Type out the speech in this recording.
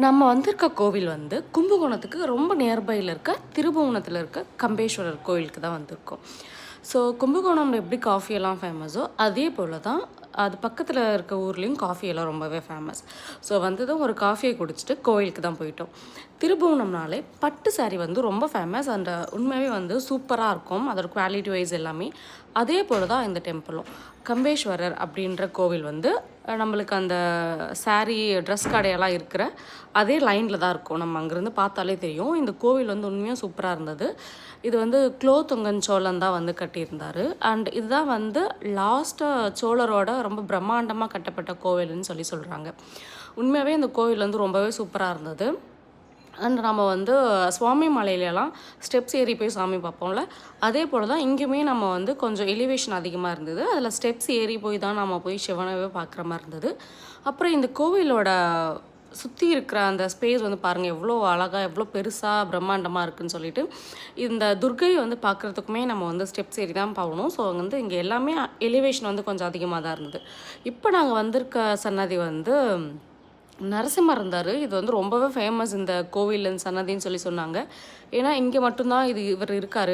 நம்ம வந்திருக்க கோவில் வந்து கும்பகோணத்துக்கு ரொம்ப நியர்பையில் இருக்க திருபுவனத்தில் இருக்க கம்பேஸ்வரர் கோவிலுக்கு தான் வந்திருக்கோம். ஸோ கும்பகோணம்ல எப்படி காஃபி எல்லாம் ஃபேமஸோ அதே போல் தான் அது பக்கத்தில் இருக்க ஊர்லேயும் காஃபி எல்லாம் ரொம்பவே ஃபேமஸ். ஸோ வந்ததும் ஒரு காஃபியை குடிச்சிட்டு கோவிலுக்கு தான் போயிட்டோம். திருபுவனம்னாலே பட்டு சாரீ வந்து ரொம்ப ஃபேமஸ் அண்ட் உண்மையாகவே வந்து சூப்பராக இருக்கும். அதோட குவாலிட்டி வைஸ் எல்லாமே அதே போல் தான் இந்த டெம்பிளும். கம்பேஸ்வரர் அப்படின்ற கோவில் வந்து நம்மளுக்கு அந்த சாரீ ட்ரெஸ் கடையெல்லாம் இருக்கிற அதே லைனில் தான் இருக்கும். நம்ம அங்கேருந்து பார்த்தாலே தெரியும். இந்த கோவில் வந்து உண்மையாக சூப்பராக இருந்தது. இது வந்து குலோத்துங்கன் சோழன் தான் வந்து கட்டியிருந்தார். அண்ட் இதுதான் வந்து லாஸ்ட்டு சோழரோட ரொம்ப பிரம்மாண்டமாக கட்டப்பட்ட கோவில்னு சொல்கிறாங்க. உண்மையாகவே இந்த கோவில் வந்து ரொம்பவே சூப்பராக இருந்தது. அண்ட் நம்ம வந்து சுவாமி மலையிலலாம் ஸ்டெப்ஸ் ஏறி போய் சாமி பார்ப்போம்ல, அதே போல் தான் இங்கேயுமே நம்ம வந்து கொஞ்சம் எலிவேஷன் அதிகமாக இருந்தது. அதில் ஸ்டெப்ஸ் ஏறி போய் தான் நம்ம போய் சிவனவே பார்க்குற மாதிரி இருந்தது. அப்புறம் இந்த கோவிலோட சுற்றி இருக்கிற அந்த ஸ்பேஸ் வந்து பாருங்கள் எவ்வளோ அழகாக எவ்வளோ பெருசாக பிரம்மாண்டமாக இருக்குதுன்னு சொல்லிட்டு. இந்த துர்க்கையை வந்து பார்க்குறதுக்குமே நம்ம வந்து ஸ்டெப்ஸ் ஏறி தான் போகணும். ஸோ வந்து இங்கே எல்லாமே எலிவேஷன் வந்து கொஞ்சம் அதிகமாக தான் இருந்தது. இப்போ நாங்கள் வந்திருக்க சன்னதி வந்து நரசிம்மர் இருந்தார். இது வந்து ரொம்பவே ஃபேமஸ் இந்த கோவில் சன்னதின்னு சொன்னாங்க. ஏன்னா இங்கே மட்டும்தான் இவர் இருக்கார்.